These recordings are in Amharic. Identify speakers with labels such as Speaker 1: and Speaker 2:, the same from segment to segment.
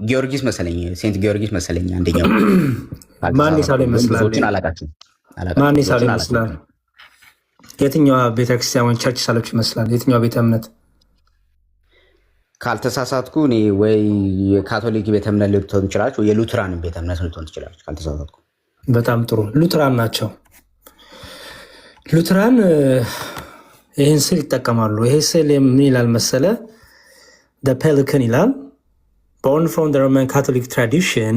Speaker 1: ጊዮርጊስ መሰለኝ ሴንት ጊዮርጊስ መሰለኝ አንደኛው
Speaker 2: ማን ይሳል ይመስላል?
Speaker 1: ብዙዎችን አላቃችሁም።
Speaker 2: ማን ይሳል ይመስላል? የትኛዋ ቤተክርስቲያን ወይ ቸርች ሳለች ይመስላል? የትኛዋ ቤተ እምነት?
Speaker 1: ካልተሳሳትኩ እኔ ወይ የካቶሊክ ቤተ እምነት ልትሆን ትችላለች፣ ወይ የሉትራን ቤተ እምነት ልትሆን ትችላለች ካልተሳሳትኩ።
Speaker 2: በጣም ጥሩ ሉትራን ናቸው። ሉትራን ይህን ስል ይጠቀማሉ። ይሄ ስል ምን ይላል መሰለ? ፔሊካን ይላል። Born from the Roman Catholic tradition,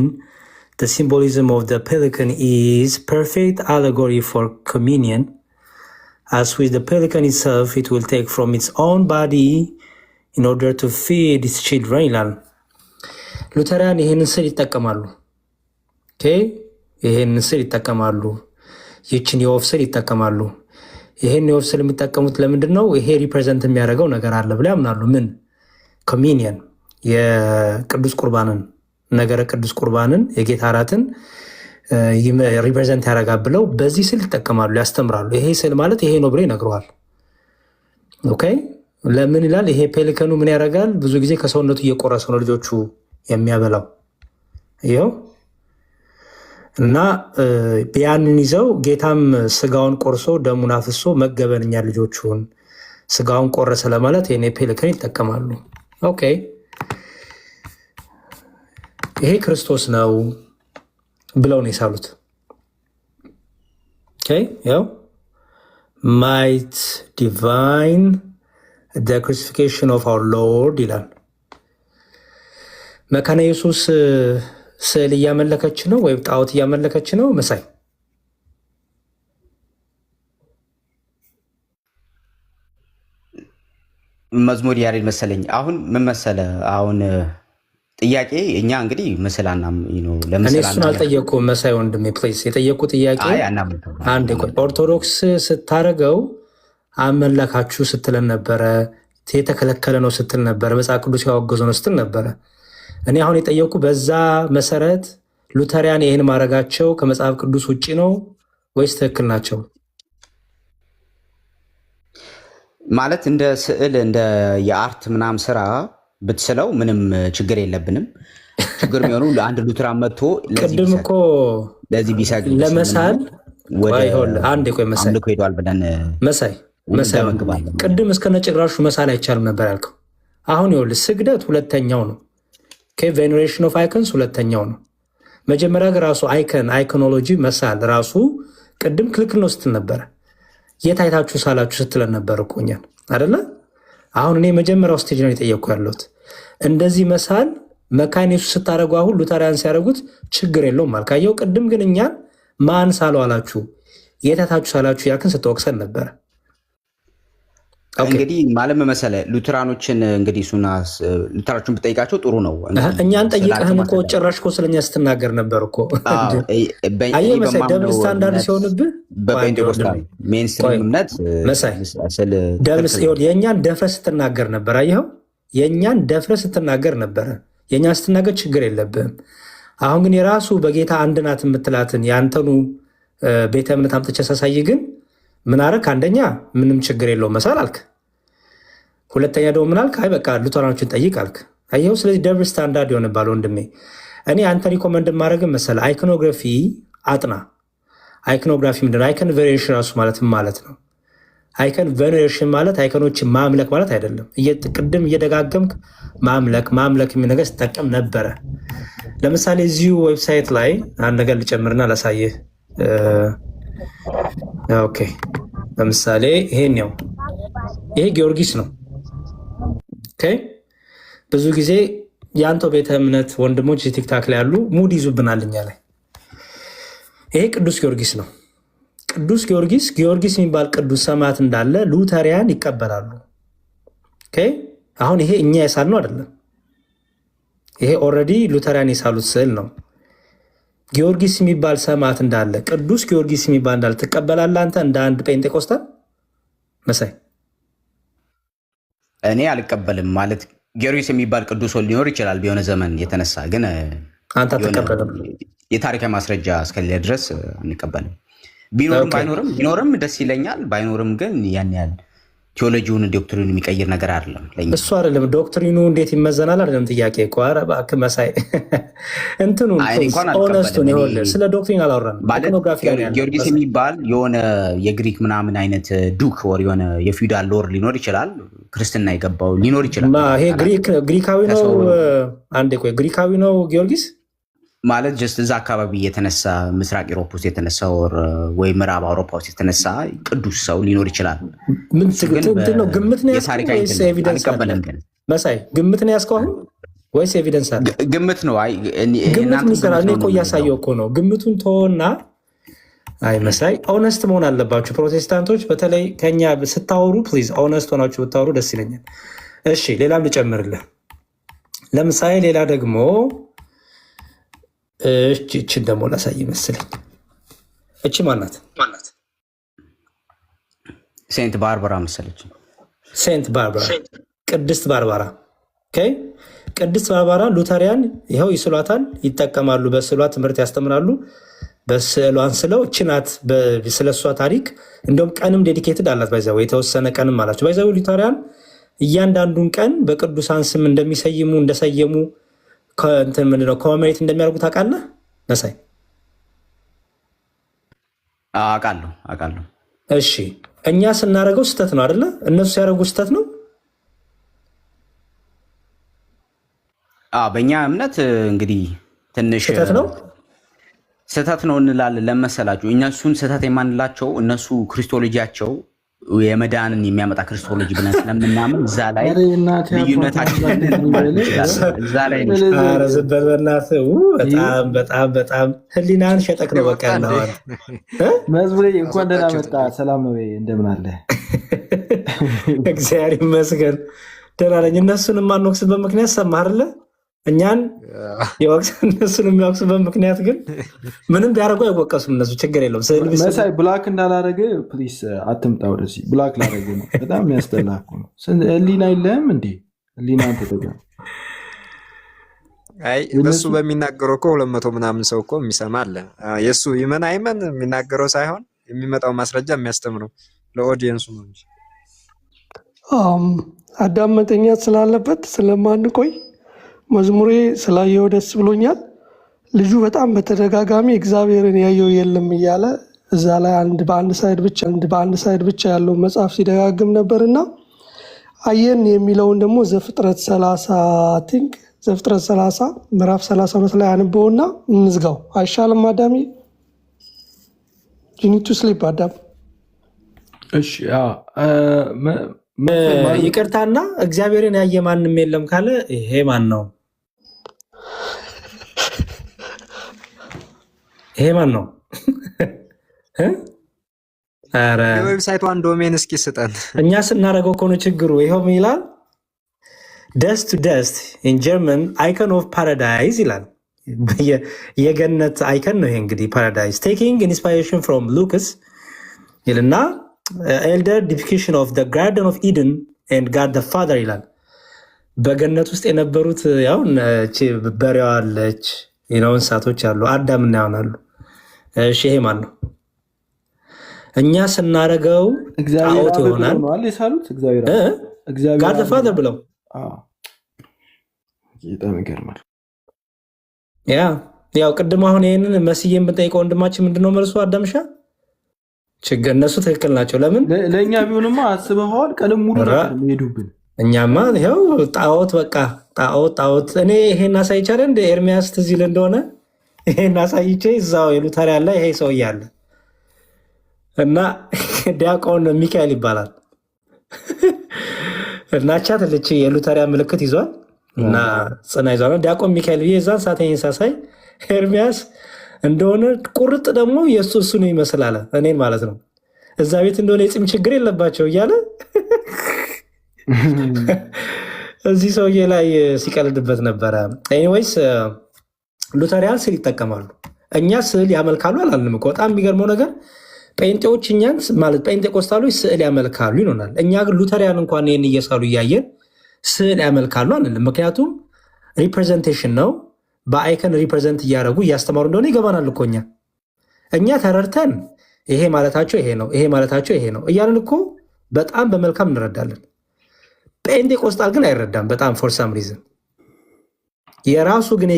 Speaker 2: the symbolism of the pelican is perfect allegory for communion. As with the pelican itself, it will take from its own body in order to feed its children ይላል። ሉተራን ይህንን ስል ይጠቀማሉ። ይህንን ስል ይጠቀማሉ። ይችን የወፍ ስል ይጠቀማሉ። ይህን የወፍ ስል የሚጠቀሙት ለምንድን ነው? ይሄ ሪፕሬዘንት የሚያደርገው ነገር አለ ብለው ያምናሉ። ምን? ኮሚኒየን የቅዱስ ቁርባንን ነገረ ቅዱስ ቁርባንን የጌታ እራትን ሪፕሬዘንት ያደርጋል ብለው በዚህ ስል ይጠቀማሉ፣ ያስተምራሉ። ይሄ ስል ማለት ይሄ ነው ብሎ ይነግረዋል። ኦኬ ለምን ይላል? ይሄ ፔሊከኑ ምን ያደርጋል? ብዙ ጊዜ ከሰውነቱ እየቆረሰ ነው ልጆቹ የሚያበላው። ይኸው እና ያንን ይዘው ጌታም ስጋውን ቆርሶ ደሙን አፍሶ መገበንኛ ልጆቹን ስጋውን ቆረሰ ለማለት ይሄ ፔሊከን ይጠቀማሉ። ኦኬ ይሄ ክርስቶስ ነው ብለው ነው የሳሉት። ያው ማይት ዲቫይን the crucifixion of our Lord ይላል። መካነ ኢየሱስ ስዕል እያመለከች ነው ወይም ጣዖት እያመለከች ነው መሳይ?
Speaker 1: መዝሙር ያሬድ መሰለኝ። አሁን ምን መሰለ አሁን ጥያቄ እኛ እንግዲህ ምስላና ነው ለምስላና
Speaker 2: እሱን አልጠየቁም መሳይ ወንድሜ ፕሊዝ። የጠየቁ ጥያቄ አንድ ኦርቶዶክስ ስታረገው አመለካችሁ ስትለን ነበረ፣ የተከለከለ ነው ስትል ነበረ፣ መጽሐፍ ቅዱስ ያወገዘ ነው ስትል ነበረ። እኔ አሁን የጠየቁ በዛ መሰረት ሉተሪያን ይህን ማድረጋቸው ከመጽሐፍ ቅዱስ ውጭ ነው ወይስ ትክክል ናቸው?
Speaker 1: ማለት እንደ ስዕል እንደ የአርት ምናምን ስራ ብትስለው ምንም ችግር የለብንም። ችግር የሚሆኑ ለአንድ ሉትራን መጥቶ
Speaker 2: ቅድም እኮ
Speaker 1: ለዚህ ቢሰግድ
Speaker 2: ለመሳል አንድ ቆይ መሳይ
Speaker 1: ሄዷል ብለን
Speaker 2: መሳይ ቅድም እስከነጭራሹ መሳል አይቻልም ነበር ያልከው። አሁን ይኸውልህ ስግደት ሁለተኛው ነው። ቬኔሬሽን ኦፍ አይከንስ ሁለተኛው ነው። መጀመሪያ ግን ራሱ አይኮኖሎጂ መሳል ራሱ ቅድም ክልክል ነው ስትል ነበረ። የት አይታችሁ ሳላችሁ ስትለን ነበር እኮ እኛን አይደለ? አሁን እኔ መጀመሪያው ስቴጅ ነው የጠየቅኩ ያለሁት። እንደዚህ መሳል መካነ ኢየሱስ ስታደርጉ አሁን ሉተራን ሲያደርጉት ችግር የለውም አልካየው። ቅድም ግን እኛን ማን ሳለው አላችሁ፣ የት አይታችሁ ሳላችሁ ያልክን ስትወቅሰን ነበረ።
Speaker 1: እንግዲህ ማለት መሰለ ሉተራኖችን እንግዲህ ሱና ሉተራኖችን ብጠይቃቸው ጥሩ ነው።
Speaker 2: እኛን ጠይቀህን እኮ ጭራሽ እኮ ስለኛ ስትናገር ነበር እኮ። አየህ መሳይ ደብል ስታንዳርድ ሲሆንብህ
Speaker 1: በፔንቴኮስታል ሜንስትሪም እምነት
Speaker 2: መሳይ የእኛን ደፍረ ስትናገር ነበር። አየኸው የእኛን ደፍረ ስትናገር ነበረ። የእኛን ስትናገር ችግር የለብህም። አሁን ግን የራሱ በጌታ አንድ ናት የምትላትን የአንተኑ ቤተ እምነት አምጥቼ ሳሳይ ግን ምን አደረክ? አንደኛ ምንም ችግር የለውም መሳል አልክ። ሁለተኛ ደግሞ ምን አልክ? አይ በቃ ሉተራኖችን ጠይቅ አልክ። አየኸው ስለዚህ ደብል ስታንዳርድ ይሆንባል ወንድሜ። እኔ አንተ ሪኮመንድ ማድረግ መሰለህ አይኮኖግራፊ አጥና። አይኮኖግራፊ ምንድን ነው? አይከን ቬኔሬሽን ራሱ ማለት ነው። አይከን ቬኔሬሽን ማለት አይከኖችን ማምለክ ማለት አይደለም። ቅድም እየደጋገምክ ማምለክ የሚል ነገር ስጠቀም ነበረ። ለምሳሌ እዚሁ ዌብሳይት ላይ አንድ ነገር ልጨምርና ላሳየህ። ኦኬ ለምሳሌ ይሄን ነው፣ ይሄ ጊዮርጊስ ነው። ኦኬ ብዙ ጊዜ የአንተው ቤተ እምነት ወንድሞች ቲክታክ ላይ ያሉ ሙድ ይዙብናል እኛ ላይ። ይሄ ቅዱስ ጊዮርጊስ ነው። ቅዱስ ጊዮርጊስ የሚባል ቅዱስ ሰማዕት እንዳለ ሉተሪያን ይቀበላሉ። ኦኬ አሁን ይሄ እኛ የሳልነው አይደለም። ይሄ ኦልሬዲ ሉተሪያን የሳሉት ስዕል ነው። ጊዮርጊስ የሚባል ሰማዕት እንዳለ ቅዱስ ጊዮርጊስ የሚባል እንዳለ ትቀበላለህ አንተ እንደ አንድ ጴንጤቆስታል መሳይ?
Speaker 1: እኔ አልቀበልም። ማለት ጊዮርጊስ የሚባል ቅዱስ ሊኖር ይችላል ቢሆነ ዘመን የተነሳ ግን
Speaker 2: አንተ አትቀበልም።
Speaker 1: የታሪካዊ ማስረጃ እስከሌለ ድረስ አንቀበልም። ቢኖርም ደስ ይለኛል፣ ባይኖርም ግን ያን ያህል ቴዎሎጂውን ዶክትሪኑን የሚቀይር ነገር አይደለም። ለኛ
Speaker 2: እሱ አይደለም ዶክትሪኑ እንዴት ይመዘናል አይደለም ጥያቄ እኮ። ኧረ እባክህ መሳይ እንትኑ ኦነስቱን ይኸውልህ፣ ስለ ዶክትሪን አላወራንም።
Speaker 1: ጊዮርጊስ የሚባል የሆነ የግሪክ ምናምን አይነት ዱክ ወር የሆነ የፊውዳል ሎር ሊኖር ይችላል። ክርስትና የገባው ሊኖር ይችላል።
Speaker 2: ይሄ ግሪካዊ ነው። አንዴ ቆይ፣ ግሪካዊ ነው ጊዮርጊስ
Speaker 1: ማለት ጀስት እዛ አካባቢ የተነሳ ምስራቅ ኢሮፕ ውስጥ የተነሳ ወይ ምዕራብ አውሮፓ ውስጥ የተነሳ ቅዱስ ሰው ሊኖር ይችላል።
Speaker 2: ግምት ነው ያስከው ወይስ ኤቪደንስ አለ? መሳይ ግምት ነው ያስከው አሁን ወይስ ኤቪደንስ አለ?
Speaker 1: ግምት ነው። አይ
Speaker 2: ግምት ምሰራ እኔ እኮ እያሳየው እኮ ነው። ግምቱን ተወና፣ አይ መሳይ ኦነስት መሆን አለባችሁ ፕሮቴስታንቶች፣ በተለይ ከኛ ስታወሩ ፕሊዝ ኦነስት ሆናችሁ ብታወሩ ደስ ይለኛል። እሺ ሌላም ልጨምርልህ። ለምሳሌ ሌላ ደግሞ እችን ደግሞ ላሳይ መስለኝ። እቺ ማናት?
Speaker 1: ሴንት ባርባራ መሰለች።
Speaker 2: ሴንት ባርባራ፣ ቅድስት ባርባራ። ቅድስት ባርባራ ሉተሪያን ይኸው ይስሏታል፣ ይጠቀማሉ። በስዕሏ ትምህርት ያስተምራሉ። በስዕሏን ስለው እቺ ናት። ስለ እሷ ታሪክ እንደውም ቀንም ዴዲኬትድ አላት። ባይዛው የተወሰነ ቀንም አላቸው። ባይዛው ሉተሪያን እያንዳንዱን ቀን በቅዱሳን ስም እንደሚሰይሙ እንደሰየሙ ከእንትን ምንድነው ኮሜሞሬት እንደሚያደርጉ ታውቃለህ መሳይ?
Speaker 1: አውቃለሁ።
Speaker 2: እሺ እኛ ስናደርገው ስህተት ነው አይደለ? እነሱ ሲያደርጉ ስህተት ነው።
Speaker 1: በእኛ እምነት እንግዲህ ትንሽ ስህተት ነው እንላለን። ለመሰላችሁ እነሱን ስህተት የማንላቸው እነሱ ክሪስቶሎጂያቸው የመዳንን የሚያመጣ ክርስቶሎጂ ብለን ስለምናምን እዛ ላይ ልዩነታችንን እዛ ላይ
Speaker 2: በጣም ህሊናን ሸጠቅ ነው። በቃ
Speaker 3: መዝሙሬ እንኳን ደህና መጣ። ሰላም ነው? እንደምን አለ?
Speaker 2: እግዚአብሔር ይመስገን ደህና ነኝ። እነሱን የማንወቅስበት ምክንያት ሰማህ አይደለ? እኛን እነሱን የሚያወቅሱበት ምክንያት ግን ምንም ቢያደርጉ አይወቀሱም። እነሱ ችግር የለውም።
Speaker 3: መሳይ ብላክ እንዳላረገ ፕሊስ አትምጣ ወደዚህ። ብላክ ላረገ ነው። በጣም የሚያስጠላ እኮ ነው። ህሊና የለህም እንዴ? ህሊና ተጠጋ።
Speaker 4: አይ እነሱ በሚናገረው እኮ 200 ምናምን ሰው እኮ የሚሰማ አለ። የእሱ ይመን አይመን የሚናገረው ሳይሆን የሚመጣው ማስረጃ የሚያስተምረው ለኦዲየንሱ ነው እንጂ
Speaker 5: አዳም መተኛት ስላለበት ስለማንቆይ መዝሙሬ ስላየው ደስ ብሎኛል። ልጁ በጣም በተደጋጋሚ እግዚአብሔርን ያየው የለም እያለ እዛ ላይ በአንድ ሳይድ ብቻ ያለው መጽሐፍ ሲደጋግም ነበርና አየን የሚለውን ደግሞ ዘፍጥረት 30 ምዕራፍ 32 ላይ አንበውና እንዝጋው አይሻልም? አዳሚ ዩኒቱ ስሊፕ አዳም።
Speaker 3: እሺ
Speaker 2: ይቅርታና እግዚአብሔርን ያየ ማንም የለም ካለ ይሄ ማን ነው? ይሄ ማን ነው? ኧረ
Speaker 4: የዌብሳይቷን ዶሜን እስኪ ስጠን።
Speaker 2: እኛ ስናደርገው እኮ ነው ችግሩ። ይኸው ምን ይላል? ደስት ቱ ደስት ኢን ጀርመን አይከን ኦፍ ፓራዳይዝ ይላል። የገነት አይከን ነው ይሄ እንግዲህ ፓራዳይዝ ቴኪንግ ኢንስፓይሬሽን ፍሮም ሉክስ ይልና ኤልደር ዲፒክሽን ኦፍ ዘ ጋርደን ኦፍ ኢደን ኤንድ ጋድ ዘ ፋዘር ይላል። በገነት ውስጥ የነበሩት ያው በሬዋ አለች፣ እንስሳቶች አሉ፣ አዳምና ይሆናሉ። እሺ ይሄ ማን ነው? እኛ ስናረገው ጣዖት ይሆናል። ጋድ ዘ ፋዘር ብለው ያው ቅድም አሁን ይህንን መስዬን ብንጠይቀው ወንድማችን ምንድነው መልሱ? አዳምሻ ችግር እነሱ ትክክል ናቸው። ለምን
Speaker 3: ለእኛ ቢሆንማ አስበኸዋል? ቀንም ሙሉ ሄዱብን።
Speaker 2: እኛማ ይኸው ጣዖት በቃ ጣዖት። እኔ ይሄን አሳይቻለ እንደ ኤርሚያስ ትዝ ይል እንደሆነ ይሄን አሳይቼ እዛው የሉተሪያን ላይ ይሄ ሰው እያለ እና ዲያቆን ሚካኤል ይባላል እና ቻትልች የሉተሪያን ምልክት ይዟል እና ጽና ይዟል። ዲያቆን ሚካኤል ብዬ እዛን ሳተኝን ሳሳይ ኤርሚያስ እንደሆነ ቁርጥ ደግሞ የእሱ ነው ይመስላል እኔን ማለት ነው። እዛ ቤት እንደሆነ የፂም ችግር የለባቸው እያለ እዚህ ሰውዬ ላይ ሲቀልድበት ነበረ። ኤኒዌይስ ሉተሪያን ስዕል ይጠቀማሉ። እኛ ስዕል ያመልካሉ አላልንም እኮ። በጣም የሚገርመው ነገር ጴንጤዎች እኛን ማለት ጴንጤቆስታሎች ስዕል ያመልካሉ ይሆናል። እኛ ግን ሉተሪያን እንኳን ይህን እየሳሉ እያየን ስዕል ያመልካሉ አንልም። ምክንያቱም ሪፕሬዘንቴሽን ነው። በአይከን ሪፕሬዘንት እያደረጉ እያስተማሩ እንደሆነ ይገባናል እኮ እኛ ተረድተን ይሄ ማለታቸው ይሄ ነው፣ ይሄ ማለታቸው ይሄ ነው እያልን እኮ በጣም በመልካም እንረዳለን። ጴንጤቆስጣል ግን አይረዳም በጣም ፎር ሳም ሪዝን። የራሱ ግን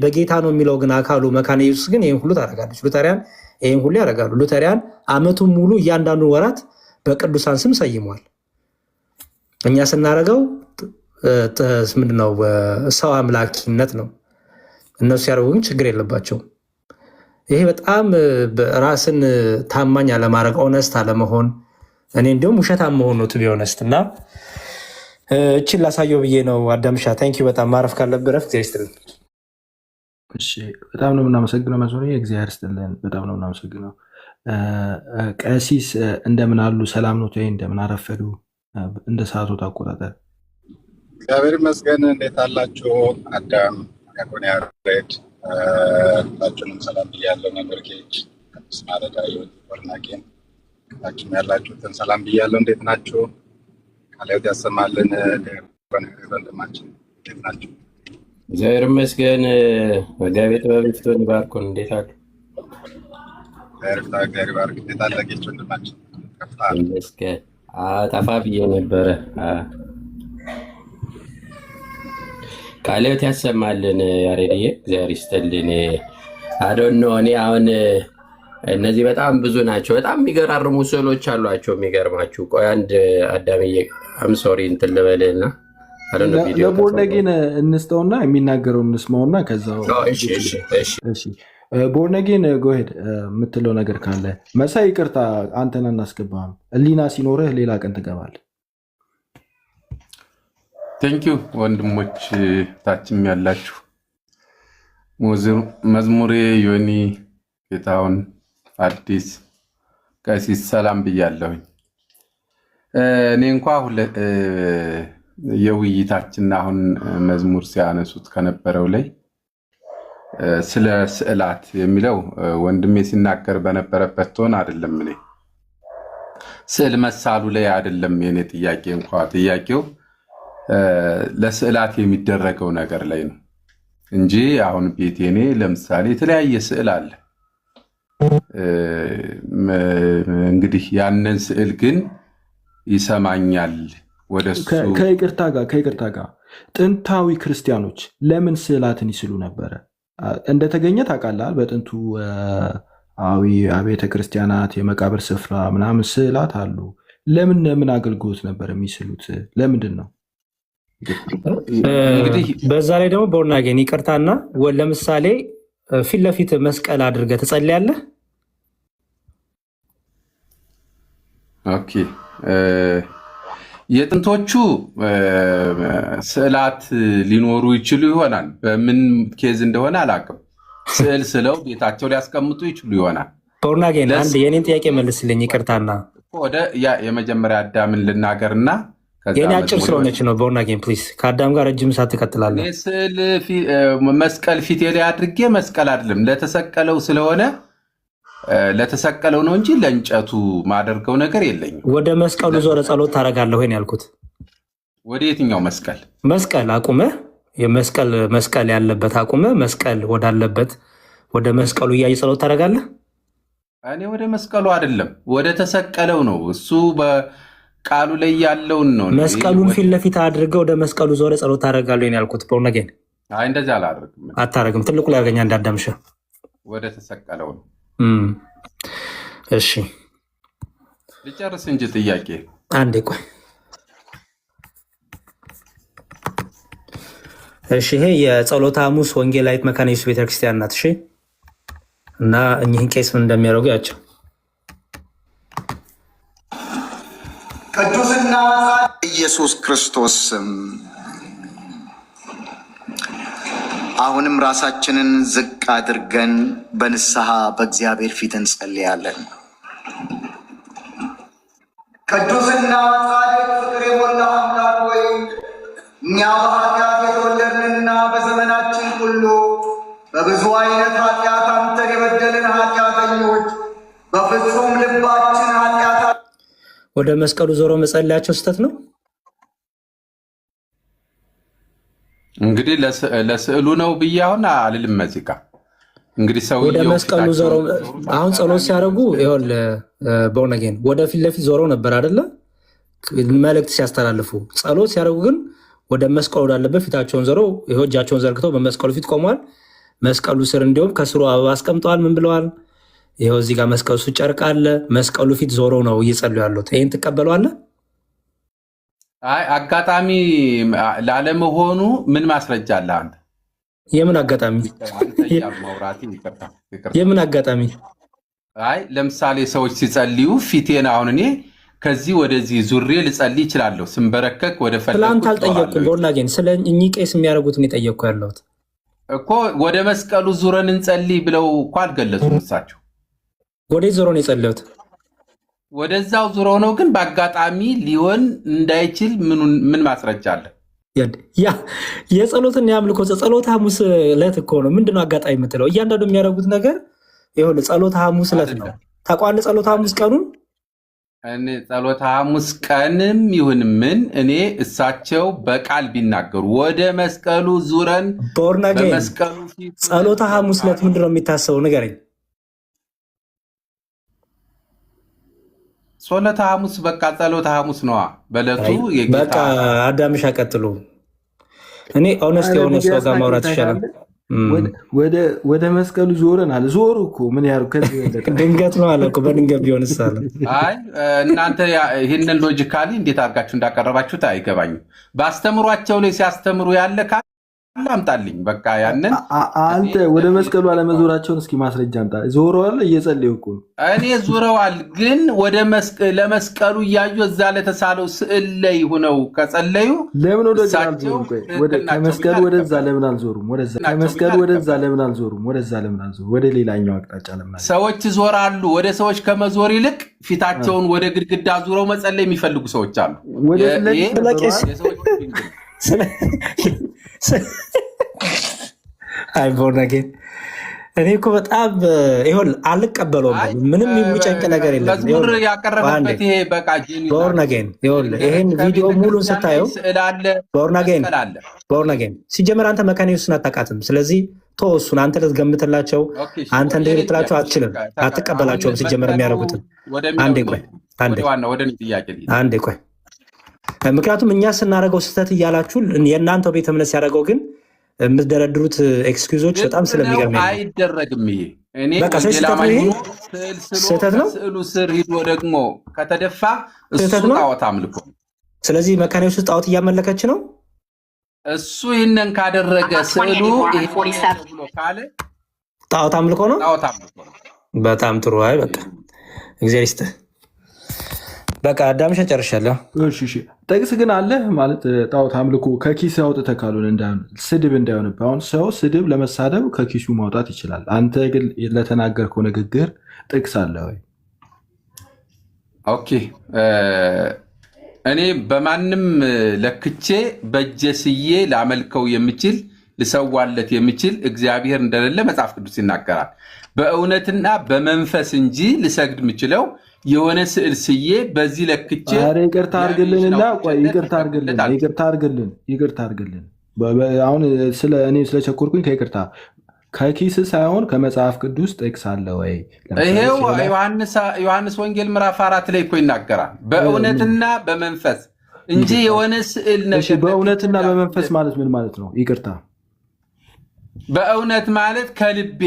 Speaker 2: በጌታ ነው የሚለው ግን አካሉ መካነ ኢየሱስ ግን ይህን ሁሉ ታደርጋለች። ሉተሪያን ይህን ሁሉ ያደርጋሉ። ሉተሪያን ዓመቱን ሙሉ እያንዳንዱ ወራት በቅዱሳን ስም ሰይሟል። እኛ ስናደርገው ምንድነው ሰው አምላኪነት ነው። እነሱ ያደርጉ ግን ችግር የለባቸውም። ይሄ በጣም ራስን ታማኝ አለማድረግ፣ ኦነስት አለመሆን፣ እኔ እንዲሁም ውሸታም መሆን ነው ቱ ቢ ኦነስት። እና እችን ላሳየው ብዬ ነው። አዳምሻ ታንኪዩ። በጣም ማረፍ ካለብህ ረፍት ይስጥልን።
Speaker 3: እሺ በጣም ነው የምናመሰግነው። መዝሙር እግዚአብሔር ይስጥልን። በጣም ነው የምናመሰግነው። ቀሲስ እንደምን አሉ? ሰላም ነው? እንደምን አረፈዱ? እንደ ሰዓቱ አቆጣጠር
Speaker 6: እግዚአብሔር ይመስገን። እንዴት አላችሁ? አዳም ያቆን ያሬድ ሁላችሁንም ሰላም ብያለሁ። ነገር ጌጅ ቅዱስ ማለዳ ወርናቄን ሁላችሁም ያላችሁትን ሰላም ብያለሁ። እንዴት ናችሁ? ቃልዎት ያሰማልን። ወንድማችን እንዴት ናችሁ?
Speaker 7: እግዚአብሔር ይመስገን። መጋቤ ጥበብ ይፍቱን ይባርኩን። እንዴት አሉ?
Speaker 6: እግዚአብሔር ይባርክ። እንዴት አለጌች ወንድማችን?
Speaker 7: ይመስገን። ጠፋ ብዬ ነበረ። ቃልዎት ያሰማልን ያሬድዬ፣ እግዚአብሔር ይስጥልን። አዶኖ እኔ አሁን እነዚህ በጣም ብዙ ናቸው። በጣም የሚገራርሙ ስዕሎች አሏቸው። የሚገርማችሁ ቆይ አንድ አዳምዬ አምሶሪ እንትን ልበልህና
Speaker 3: ለቦርነጌን እንስጠውና የሚናገረው እንስማውና ከዛው ቦርነጌን ጎሄድ የምትለው ነገር ካለ መሳይ ይቅርታ አንተን እናስገባም። ህሊና ሲኖርህ ሌላ ቀን ትገባለህ።
Speaker 8: ቴንኪዩ ወንድሞች ታችም ያላችሁ መዝሙሬ ዮኒ ጌታውን አዲስ ቀሲስ ሰላም ብያለሁኝ። እኔ እንኳ የውይይታችን አሁን መዝሙር ሲያነሱት ከነበረው ላይ ስለ ስዕላት የሚለው ወንድሜ ሲናገር በነበረበት ትሆን አይደለም። እኔ ስዕል መሳሉ ላይ አይደለም የኔ ጥያቄ። እንኳ ጥያቄው ለስዕላት የሚደረገው ነገር ላይ ነው እንጂ አሁን ቤቴኔ ለምሳሌ የተለያየ ስዕል አለ። እንግዲህ ያንን ስዕል ግን ይሰማኛል ወደሱ።
Speaker 3: ከይቅርታ ጋር ጥንታዊ ክርስቲያኖች ለምን ስዕላትን ይስሉ ነበረ? እንደተገኘ ታውቃለህ። በጥንቱ አብያተ ክርስቲያናት የመቃብር ስፍራ ምናምን ስዕላት አሉ። ለምን አገልግሎት ነበር የሚስሉት? ለምንድን ነው?
Speaker 2: በዛ ላይ ደግሞ ቦርናጌን ይቅርታና ለምሳሌ ፊት ለፊት መስቀል አድርገህ ትጸልያለህ።
Speaker 8: ኦኬ የጥንቶቹ ስዕላት ሊኖሩ ይችሉ ይሆናል። በምን ኬዝ እንደሆነ አላውቅም። ስዕል ስለው ቤታቸው ሊያስቀምጡ ይችሉ ይሆናል።
Speaker 2: ቦርናጌን አንድ የኔን ጥያቄ መልስልኝ ይቅርታና
Speaker 8: ወደ የመጀመሪያ አዳምን ልናገርና
Speaker 2: የኔ አጭር ስለሆነች ነው። ቦርናጌን ፕሊዝ ከአዳም ጋር ረጅም ሰዓት ትቀጥላለህ።
Speaker 8: ስዕል መስቀል ፊቴ ላይ አድርጌ መስቀል አይደለም ለተሰቀለው ስለሆነ ለተሰቀለው ነው እንጂ ለእንጨቱ ማደርገው ነገር የለኝም።
Speaker 2: ወደ መስቀሉ ዞረ ጸሎት ታደርጋለህ ወይ ነው ያልኩት።
Speaker 8: ወደ የትኛው መስቀል?
Speaker 2: መስቀል አቁመህ መስቀል ያለበት አቁመህ መስቀል ወዳለበት ወደ መስቀሉ እያየ ጸሎት ታደርጋለህ።
Speaker 8: እኔ ወደ መስቀሉ አይደለም ወደ ተሰቀለው ነው። እሱ በቃሉ ላይ ያለውን ነው።
Speaker 2: መስቀሉን ፊት ለፊት አድርገህ ወደ መስቀሉ ዞረ ጸሎት ታደርጋለህ ወይ ነው ያልኩት። ቦርነጌን
Speaker 8: አይ እንደዚህ አላደርግም።
Speaker 2: አታደርግም። ትልቁ ላይ ያገኛ እንዳዳምሽ
Speaker 8: ወደ ተሰቀለው ነው።
Speaker 2: እሺ
Speaker 8: ልጨርስ እንጂ ጥያቄ
Speaker 2: አንዴ ቆይ። እሺ ይሄ የጸሎተ ሐሙስ ወንጌላዊት መካነ ኢየሱስ ቤተክርስቲያን ናት። እሺ እና እኚህን ቄስ ምን እንደሚያደርጉ ያቸው።
Speaker 9: ቅዱስና ኢየሱስ ክርስቶስ አሁንም ራሳችንን ዝቅ አድርገን በንስሐ በእግዚአብሔር ፊት እንጸልያለን። ቅዱስና ጻድቅ ፍቅር የሞላህ አምላክ ሆይ እኛ በኃጢአት የተወለድንና በዘመናችን ሁሉ በብዙ አይነት ኃጢአት አንተን የበደልን ኃጢአተኞች በፍጹም ልባችን ኃጢአት
Speaker 2: ወደ መስቀሉ ዞሮ መጸለያቸው ስህተት ነው።
Speaker 8: እንግዲህ ለስዕሉ ነው ብዬ አሁን አልልም። መዚቃ እንግዲህ ሰው
Speaker 2: ወደ መስቀሉ ዞሮ አሁን ጸሎት ሲያደርጉ ይኸውልህ ቦርነጌን ወደ ፊት ለፊት ዞሮ ነበር አይደለ? መልእክት ሲያስተላልፉ። ጸሎት ሲያደርጉ ግን ወደ መስቀሉ ወዳለበት ፊታቸውን ዘሮ እጃቸውን ዘርግተው በመስቀሉ ፊት ቆመዋል። መስቀሉ ስር እንዲሁም ከስሩ አበባ አስቀምጠዋል። ምን ብለዋል? ይኸው እዚህ ጋር መስቀሉ ስር ጨርቅ አለ። መስቀሉ ፊት ዞሮ ነው እየጸለዩ ያሉት። ይህን ትቀበለዋለህ?
Speaker 8: አይ አጋጣሚ ላለመሆኑ ምን ማስረጃ አለ አንተ?
Speaker 2: የምን አጋጣሚ? የምን አጋጣሚ?
Speaker 8: አይ ለምሳሌ ሰዎች ሲጸልዩ ፊቴን አሁን እኔ ከዚህ ወደዚህ ዙሬ ልጸልይ እችላለሁ። ስንበረከክ ወደ ፈለኩት
Speaker 2: ትላንት አልጠየቅኩም። ቦርናጌን ስለ እኚህ ቄስ የሚያደርጉትን የጠየቅኩ ያለሁት
Speaker 8: እኮ ወደ መስቀሉ ዙረን እንጸልይ ብለው እኮ አልገለጹም እሳቸው።
Speaker 2: ወዴት ዞሮ ነው የጸለዩት?
Speaker 8: ወደዛው ዙሮ ነው። ግን በአጋጣሚ ሊሆን እንዳይችል ምን ማስረጃ አለ?
Speaker 2: ያ የጸሎትን ያምልኮ ጸሎተ ሐሙስ ዕለት እኮ ነው። ምንድነው አጋጣሚ የምትለው? እያንዳንዱ የሚያደርጉት ነገር ይኸውልህ ጸሎተ ሐሙስ ዕለት ነው። ታውቀዋለህ? ጸሎተ ሐሙስ ቀኑን
Speaker 8: እኔ ጸሎተ ሐሙስ ቀንም ይሁን ምን እኔ እሳቸው በቃል ቢናገሩ ወደ መስቀሉ ዙረን በመስቀሉ ፊት
Speaker 2: ጸሎተ ሐሙስ ዕለት ምንድነው የሚታሰበው? ንገረኝ።
Speaker 8: ጸሎተ ሐሙስ በቃ ጸሎተ ሐሙስ ነዋ። በዕለቱ
Speaker 2: በቃ አዳምሻ ቀጥሉ። እኔ ኦነስት የሆነ ሰው ጋር ማውራት ይሻላል።
Speaker 3: ወደ መስቀሉ ዞረን አለ። ዞሩ እኮ ምን ያሩ
Speaker 2: ድንገት ነው አለ እኮ። በድንገት ቢሆንስ አለ።
Speaker 8: አይ እናንተ ይህንን ሎጂካሊ እንዴት አድርጋችሁ እንዳቀረባችሁት አይገባኝም። በአስተምሯቸው ላይ ሲያስተምሩ ያለ ካለ አምጣልኝ። በቃ ያንን
Speaker 3: አንተ ወደ መስቀሉ አለመዞራቸውን እስኪ ማስረጃ አምጣ። ዞረዋል፣ እየጸለዩ እኮ
Speaker 8: እኔ ዞረዋል፣ ግን ወደ ለመስቀሉ እያዩ እዛ ለተሳለው ስዕል ላይ ሆነው ከጸለዩ
Speaker 3: ለምን ከመስቀሉ ወደዛ ለምን አልዞሩም? ከመስቀሉ ወደዛ ለምን አልዞሩም? ወደዛ ለምን አልዞሩም? ወደ ሌላኛው አቅጣጫ ለምን?
Speaker 8: ሰዎች ይዞራሉ። ወደ ሰዎች ከመዞር ይልቅ ፊታቸውን ወደ ግድግዳ ዙረው መጸለይ የሚፈልጉ ሰዎች አሉ።
Speaker 2: አይ ቦርናጌን እኔ እኮ በጣም ይሁን አልቀበለውም። ምንም የሚጨንቅ ነገር የለም።
Speaker 8: መዝሙር ያቀረበበት ይሄ በቃ
Speaker 2: ቦርናጌን ይሄን ቪዲዮ ሙሉን ስታየው ቦርናጌን ሲጀመር አንተ መካኒውስን አታውቃትም። ስለዚህ ተወሱን አንተ ልትገምትላቸው አንተ እንደ ልትላቸው አትችልም፣ አትቀበላቸውም። ሲጀመር የሚያደርጉትን አንዴ ቆይ ምክንያቱም እኛ ስናደርገው ስህተት እያላችሁ የእናንተው ቤተ እምነት ሲያደርገው ግን የምትደረድሩት ኤክስኪውዞች በጣም ስለሚገርም
Speaker 8: አይደረግም። ይሄ እኔ
Speaker 2: ስህተት ነው።
Speaker 8: ስዕሉ ስር ሂዶ ደግሞ ከተደፋ እሱ ጣዖት አምልኮ።
Speaker 2: ስለዚህ መካኒውስ ውስጥ ጣዖት እያመለከች ነው።
Speaker 8: እሱ ይህንን ካደረገ ስዕሉ ብሎ ካለ
Speaker 2: ጣዖት አምልኮ ነው። በጣም ጥሩ። አይ በቃ እግዚአብሔር ይስጥህ። በቃ አዳምሻ ጨርሻለሁ።
Speaker 3: ጥቅስ ግን አለ ማለት ጣዖት አምልኮ ከኪስ አውጥተህ ካልሆነ እንዳይሆን ስድብ እንዳይሆንብህ። አሁን ሰው ስድብ ለመሳደብ ከኪሱ ማውጣት ይችላል። አንተ ግን ለተናገርከው ንግግር ጥቅስ አለ ወይ?
Speaker 8: ኦኬ እኔ በማንም ለክቼ በጀስዬ ላመልከው የምችል ልሰዋለት የምችል እግዚአብሔር እንደሌለ መጽሐፍ ቅዱስ ይናገራል። በእውነትና በመንፈስ እንጂ ልሰግድ የምችለው የሆነ ስዕል ስዬ በዚህ ለክቼ
Speaker 3: ይቅርታ አድርግልንና ይቅርታ አድርግልን። አሁን እኔ ስለቸኮርኩኝ ከይቅርታ ከኪስ ሳይሆን ከመጽሐፍ ቅዱስ ጥቅስ አለ ወይ?
Speaker 8: ይሄው ዮሐንስ ወንጌል ምዕራፍ 4 ላይ እኮ ይናገራል። በእውነትና በመንፈስ እንጂ የሆነ ስዕል ነገር።
Speaker 3: በእውነትና በመንፈስ ማለት ምን ማለት ነው? ይቅርታ
Speaker 8: በእውነት ማለት ከልቤ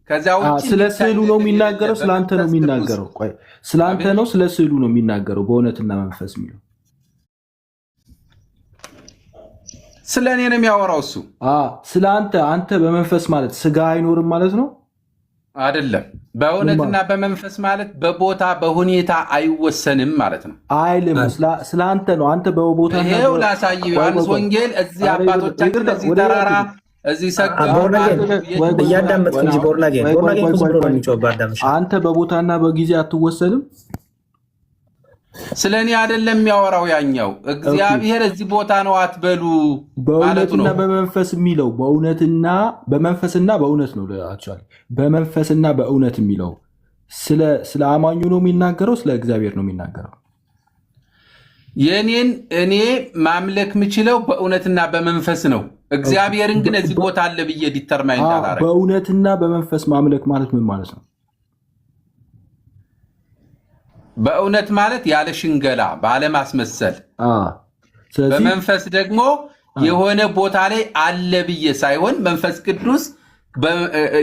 Speaker 8: ከዚያ ውጭ
Speaker 3: ስለ ስዕሉ ነው የሚናገረው? ስለአንተ ነው የሚናገረው? ቆይ ስለአንተ ነው ስለ ስዕሉ ነው የሚናገረው? በእውነትና መንፈስ የሚለው
Speaker 8: ስለ እኔ ነው የሚያወራው እሱ።
Speaker 3: ስለ አንተ በመንፈስ ማለት ስጋ አይኖርም ማለት ነው
Speaker 8: አይደለም። በእውነትና በመንፈስ ማለት በቦታ በሁኔታ አይወሰንም ማለት ነው።
Speaker 3: አይልም። ስለ አንተ ነው። አንተ በቦታ
Speaker 8: ይሄው ላሳየው። ዮሐንስ ወንጌል እዚህ አባቶቻችን እዚህ ተራራ እዚህ
Speaker 2: እያዳመጥክ እንጂ ቦርናጌን
Speaker 3: አንተ በቦታና በጊዜ አትወሰንም።
Speaker 8: ስለ እኔ አይደለም የሚያወራው ያኛው። እግዚአብሔር እዚህ ቦታ ነው አትበሉ ማለቱ ነው።
Speaker 3: በእውነትና በመንፈስ የሚለው በመንፈስና በእውነት ነው። በመንፈስና በእውነት የሚለው ስለ አማኙ ነው የሚናገረው፣ ስለ እግዚአብሔር ነው የሚናገረው።
Speaker 8: እኔ ማምለክ የምችለው በእውነትና በመንፈስ ነው። እግዚአብሔርን ግን እዚህ ቦታ አለ ብዬ ዲተርማይን ታላረግ።
Speaker 3: በእውነትና በመንፈስ ማምለክ ማለት ምን ማለት ነው?
Speaker 8: በእውነት ማለት ያለ ሽንገላ ባለማስመሰል፣ በመንፈስ ደግሞ የሆነ ቦታ ላይ አለ ብዬ ሳይሆን መንፈስ ቅዱስ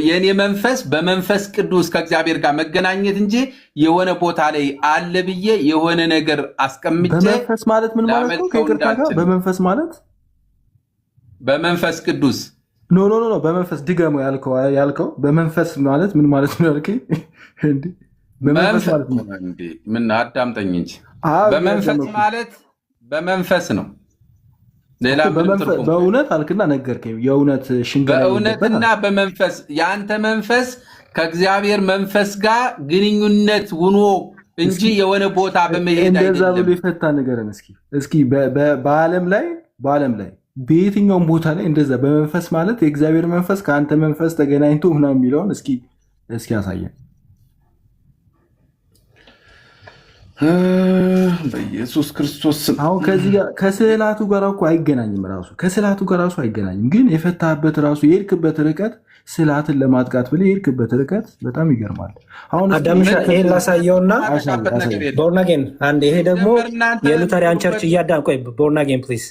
Speaker 8: የኔ መንፈስ በመንፈስ ቅዱስ ከእግዚአብሔር ጋር መገናኘት እንጂ የሆነ ቦታ ላይ አለ ብዬ የሆነ ነገር አስቀምጬ
Speaker 3: በመንፈስ ማለት ምን ማለት ነው? ከይቅርታ ጋር በመንፈስ ማለት
Speaker 8: በመንፈስ ቅዱስ
Speaker 3: ኖ በመንፈስ ድገሙ ያልከው በመንፈስ ማለት ምን ማለት ነው ያልከኝ? እንዴ በመንፈስ ማለት
Speaker 8: ምን አዳምጠኝ እንጂ በመንፈስ ማለት በመንፈስ ነው። ሌላ
Speaker 3: በእውነት አልክና ነገርከኝ። የእውነት ሽንገላ
Speaker 8: በእውነትና በመንፈስ የአንተ መንፈስ ከእግዚአብሔር መንፈስ ጋር ግንኙነት ውኖ እንጂ የሆነ ቦታ በመሄድ አይደለም።
Speaker 3: እንደዛ ብሎ የፈታ ነገርን እስኪ በዓለም ላይ በየትኛውም ቦታ ላይ እንደዛ በመንፈስ ማለት የእግዚአብሔር መንፈስ ከአንተ መንፈስ ተገናኝቶ ምናምን የሚለውን እስኪ ያሳየን።
Speaker 8: በኢየሱስ ክርስቶስ
Speaker 3: አሁን ከዚህ ጋር ከስዕላቱ ጋር እኮ አይገናኝም። ከስዕላቱ ጋር ራሱ አይገናኝም። ግን የፈታበት ራሱ የሄድክበት ርቀት ስዕላትን ለማጥቃት ብለህ የሄድክበት ርቀት በጣም ይገርማል። አሁን
Speaker 2: አዳምሻ ይሄን ላሳየውና ቦርናጌን አንድ ይሄ ደግሞ የሉተሪያን ቸርች ቆይ ቦርናጌን ፕሊዝ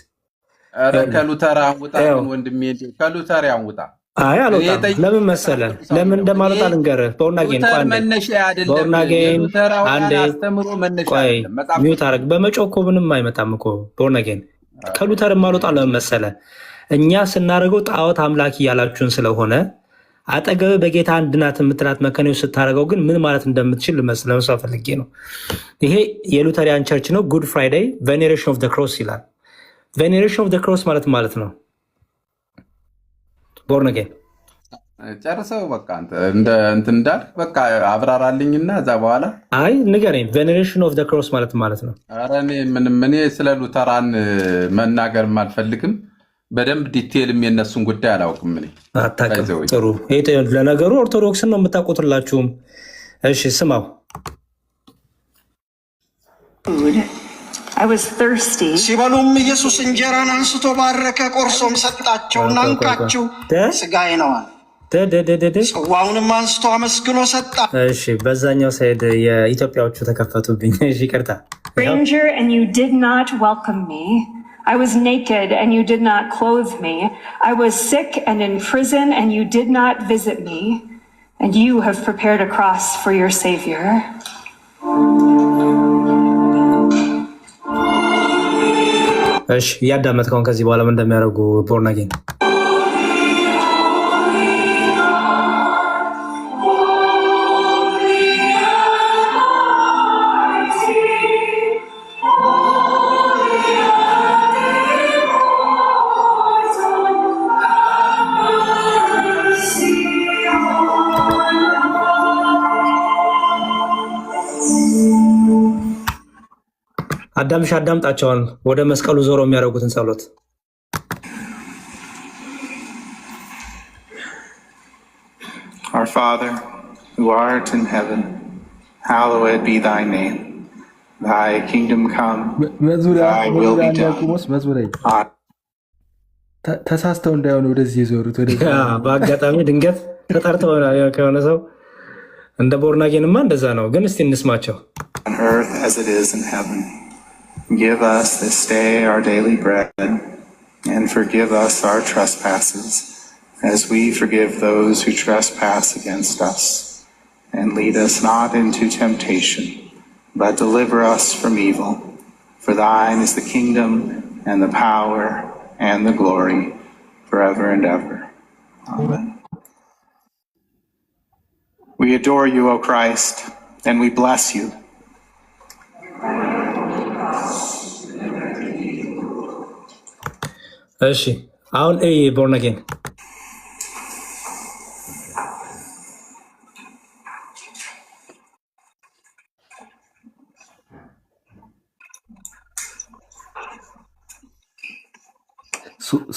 Speaker 8: ከሉተራን ውጣ ወንድሜ፣ ከሉተራን ውጣ።
Speaker 2: አይ አልወጣም። ለምን መሰለ ለምን እንደማልወጣ ልንገርህ። ቦርናጌን ቦርናጌን አንዴ ቆይ ሚውት አደረግ። በመጮህ እኮ ምንም አይመጣም እኮ ቦርናጌን። ከሉተር ማልወጣ ለምን መሰለ እኛ ስናደርገው ጣዖት አምላኪ ያላችሁን ስለሆነ አጠገብ በጌታ አንድ ናት የምትላት መከኔው ስታደርገው ግን ምን ማለት እንደምትችል ለመስለው ፈልጌ ነው። ይሄ የሉተሪያን ቸርች ነው። ጉድ ፍራይዴይ ቬኔሬሽን ኦፍ ዘ ክሮስ ይላል። ቬኔሬሽን ኦፍ ዘ ክሮስ ማለት ነው። ቦርነጌን
Speaker 8: ጨርሰው በቃ እንትን እንዳልክ በቃ አብራራልኝና እዛ በኋላ
Speaker 2: አይ ንገረኝ። ቬኔሬሽን ኦፍ ዘ ክሮስ ማለት ነው።
Speaker 8: ኧረ እኔ ስለ ሉተራን መናገር አልፈልግም። በደንብ ዲቴይልም የነሱን ጉዳይ አላውቅም። እኔ
Speaker 2: አታውቅም። ጥሩ። ለነገሩ ኦርቶዶክስን ነው የምታውቁትላችሁም። እሺ ስማው።
Speaker 10: ሲበሉም ኢየሱስ እንጀራን አንስቶ ባረከ፣ ቆርሶም ሰጣቸውና እንካችሁ ሥጋዬ ነው አለ። ጽዋውንም አንስቶ አመስግኖ ሰጣ።
Speaker 2: እሺ በዛኛው ሳይድ የኢትዮጵያዎቹ ተከፈቱብኝ። እሺ ይቅርታ።
Speaker 11: Stranger and you did not welcome me. I was naked and you did not clothe me. I was sick and in prison and you did not visit me. And you have prepared a cross for your Savior.
Speaker 2: እሺ ያዳመጥከውን ከዚህ በኋላ ምን እንደሚያደርጉ ቦርናጌን አዳምጣቸዋል። ወደ መስቀሉ ዞሮ የሚያደርጉትን ጸሎት
Speaker 12: Our Father, who art in heaven, hallowed be thy name. Thy kingdom come, thy will be done.
Speaker 3: ተሳስተው እንዳይሆን ወደዚህ የዞሩት
Speaker 2: በአጋጣሚ ድንገት ተጠርተው ከሆነ ሰው እንደ ቦርናጌንማ እንደዛ ነው። ግን እስቲ እንስማቸው።
Speaker 12: On earth as it is in heaven. Give us this day our daily bread, and forgive us our trespasses, as we forgive those who trespass against us. And lead us not into temptation, but deliver us from evil. For thine is the kingdom, and the power, and the glory, forever and ever. Amen. We adore you, O Christ, and we bless you.
Speaker 2: እሺ አሁን ቦርናጌን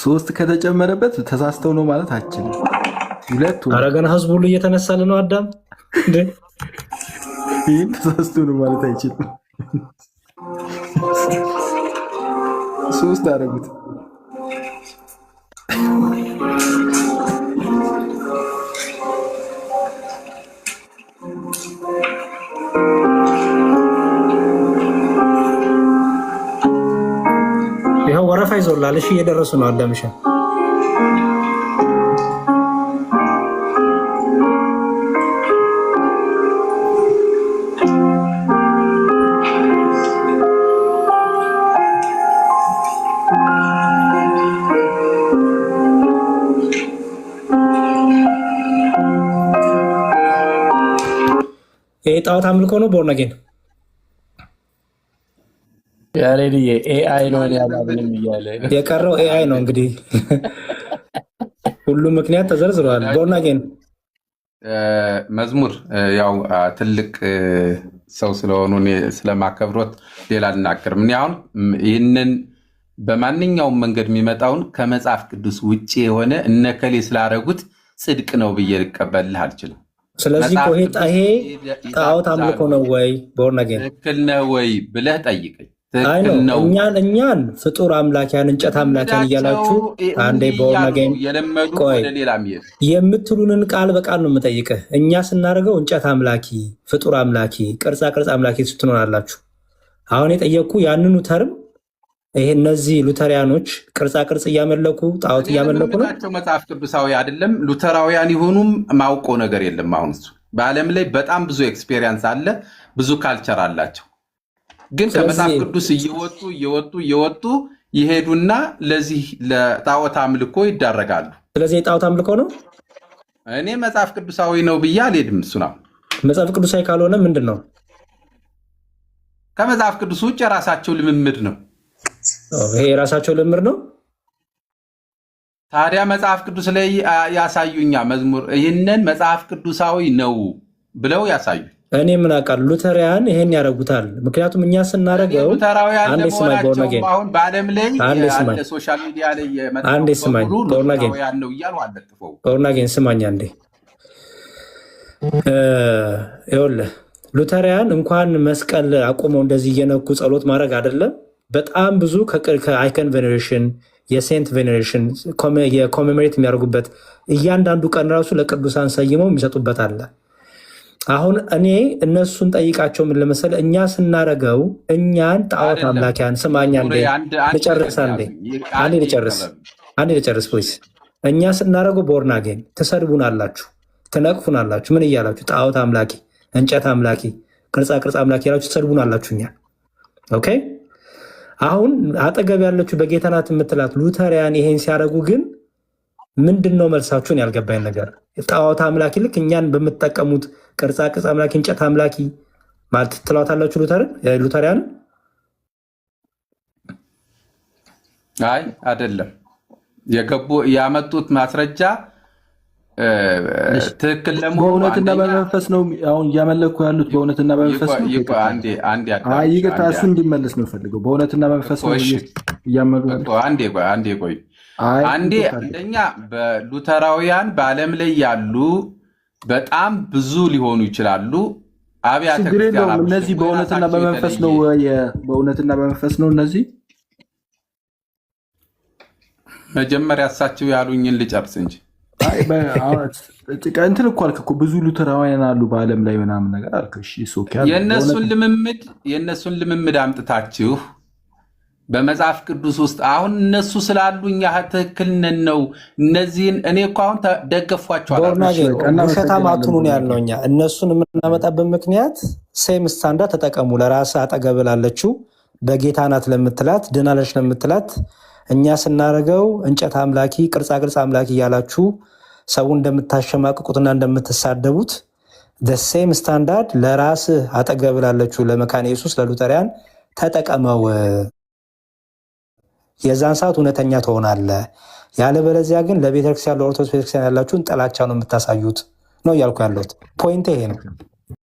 Speaker 3: ሶስት ከተጨመረበት ተሳስተው ነው ማለት አችልም። ሁለት
Speaker 2: ኧረ ገና ህዝቡ ሁሉ እየተነሳል ነው። አዳም
Speaker 3: ይህን ተሳስተው ነው ማለት አይችልም። ሶስት አደረጉት።
Speaker 2: ደርሶላል። እሺ እየደረሱ ነው። አዳምሻ ጣዖት አምልኮ ነው። ቦርነጌን
Speaker 7: ያሬድዬ ኤአይ ነው ያላምንም እያለ
Speaker 2: የቀረው ኤአይ ነው። እንግዲህ ሁሉም ምክንያት ተዘርዝረዋል። ቦርነጌን
Speaker 8: መዝሙር ያው ትልቅ ሰው ስለሆኑ እኔ ስለማከብሮት ሌላ ልናገር። ምን አሁን ይህንን በማንኛውም መንገድ የሚመጣውን ከመጽሐፍ ቅዱስ ውጭ የሆነ እነከሌ ስላደረጉት ጽድቅ ነው ብዬ ልቀበልህ አልችልም።
Speaker 2: ስለዚህ ይሄ ጣዖት አምልኮ ነው ወይ ቦርነጌን
Speaker 8: ትክክል ነው ወይ ብለህ ጠይቀኝ።
Speaker 2: አይ ነው እኛን ፍጡር አምላኪያን እንጨት አምላኪያን እያላችሁ አንዴ ቦርነጌን ቆይ የምትሉንን ቃል በቃል ነው የምጠይቅህ። እኛ ስናደርገው እንጨት አምላኪ፣ ፍጡር አምላኪ፣ ቅርጻ ቅርጽ አምላኪ ስትኖራላችሁ። አሁን የጠየቅኩ ያንኑ ተርም ይሄ እነዚህ ሉተሪያኖች ቅርጻ ቅርጽ እያመለኩ ጣዖት እያመለኩ ነው።
Speaker 8: መጽሐፍ ቅዱሳዊ አይደለም። ሉተራውያን ይሆኑም ማውቀው ነገር የለም። አሁን እሱ በዓለም ላይ በጣም ብዙ ኤክስፔሪየንስ አለ፣ ብዙ ካልቸር አላቸው። ግን ከመጽሐፍ ቅዱስ እየወጡ ይሄዱና ለዚህ ለጣዖት አምልኮ ይዳረጋሉ።
Speaker 2: ስለዚህ የጣዖት አምልኮ ነው።
Speaker 8: እኔ መጽሐፍ ቅዱሳዊ ነው ብዬ አልሄድም። እሱ ነው
Speaker 2: መጽሐፍ ቅዱሳዊ ካልሆነ ምንድን ነው?
Speaker 8: ከመጽሐፍ ቅዱስ ውጭ የራሳቸው ልምምድ ነው።
Speaker 2: ይሄ የራሳቸው ልምምድ ነው።
Speaker 8: ታዲያ መጽሐፍ ቅዱስ ላይ ያሳዩኛ መዝሙር ይህንን መጽሐፍ ቅዱሳዊ ነው ብለው ያሳዩ።
Speaker 2: እኔ ምን አውቃለሁ? ሉተሪያን ይሄን ያደርጉታል። ምክንያቱም እኛ ስናደርገው አንዴ ስማኝ ቦርነጌን፣
Speaker 8: አሁን በዓለም ላይ ያለ ሶሻል ሚዲያ ላይ
Speaker 2: አንዴ ስማኝ ቦርነጌን
Speaker 8: ነው እያሉ አለጥፈው።
Speaker 2: ቦርነጌን ስማኝ አንዴ። ይኸውልህ ሉተሪያን እንኳን መስቀል አቁመው እንደዚህ እየነኩ ጸሎት ማድረግ አይደለም በጣም ብዙ ከአይከን ቬኔሬሽን የሴንት ቬኔሬሽን የኮሜሞሬት የሚያደርጉበት እያንዳንዱ ቀን ራሱ ለቅዱሳን ሰይመው የሚሰጡበት አለ። አሁን እኔ እነሱን ጠይቃቸው ምን ለመሰለ እኛ ስናደርገው እኛን ጣዖት አምላኪያን ስማኛ ልጨርስ ፖይስ እኛ ስናደርገው ቦርናጌን ትሰድቡናላችሁ፣ ትነቅፉናላችሁ። ምን እያላችሁ ጣዖት አምላኪ፣ እንጨት አምላኪ፣ ቅርጻ ቅርጽ አምላኪ ያላችሁ ትሰድቡናላችሁ እኛ። ኦኬ አሁን አጠገብ ያለችው በጌታ ናት የምትላት ሉተሪያን ይሄን ሲያደርጉ ግን ምንድን ነው መልሳችሁን? ያልገባኝ ነገር ጣዖት አምላኪ ልክ እኛን በምትጠቀሙት ቅርጻ ቅርጽ አምላኪ፣ እንጨት አምላኪ ማለት ትሏታላችሁ ሉተሪያን?
Speaker 8: አይ አይደለም። ያመጡት ማስረጃ ትክክል ለመሆኑ
Speaker 3: በእውነትና በመንፈስ ነው አሁን እያመለኩ ያሉት። በእውነትና በመንፈስ ነው። ይቅርታ እሱ እንዲመለስ ነው ፈልገው። በእውነትና በመንፈስ ነው እያመሉ።
Speaker 8: አንዴ ቆይ አንደኛ በሉተራውያን በዓለም ላይ ያሉ በጣም ብዙ ሊሆኑ ይችላሉ። አብያተ ክርስቲያናት
Speaker 3: እነዚህ በእውነትና በመንፈስ ነው በእውነትና በመንፈስ ነው። እነዚህ
Speaker 8: መጀመሪያ እሳቸው ያሉኝን ልጨርስ እንጂ
Speaker 3: እንትን እኮ አልክ እኮ ብዙ ሉተራውያን አሉ በዓለም ላይ ምናምን ነገር አልክ።
Speaker 8: የእነሱን ልምምድ አምጥታችሁ በመጽሐፍ ቅዱስ ውስጥ አሁን እነሱ ስላሉ እኛ ትክክል ነን ነው። እነዚህን እኔ እኮ አሁን ደገፏቸዋል።
Speaker 2: ውሸታም አትሁኑ ያልነው እኛ እነሱን የምናመጣበት ምክንያት ሴም ስታንዳርድ ተጠቀሙ። ለራስ አጠገብ ላለችው በጌታ ናት ለምትላት ድናለች ለምትላት እኛ ስናደርገው እንጨት አምላኪ፣ ቅርጻ ቅርጽ አምላኪ እያላችሁ ሰው እንደምታሸማቅቁትና እንደምትሳደቡት ሴም ስታንዳርድ ለራስህ አጠገብ ላለችው ለመካነ ኢየሱስ ለሉተሪያን ተጠቀመው። የዛን ሰዓት እውነተኛ ትሆናለህ። ያለበለዚያ ግን ለቤተክርስቲያን ለኦርቶዶክስ ቤተክርስቲያን ያላችሁን ጥላቻ ነው የምታሳዩት ነው እያልኩ ያለሁት። ፖይንት ይሄ ነው።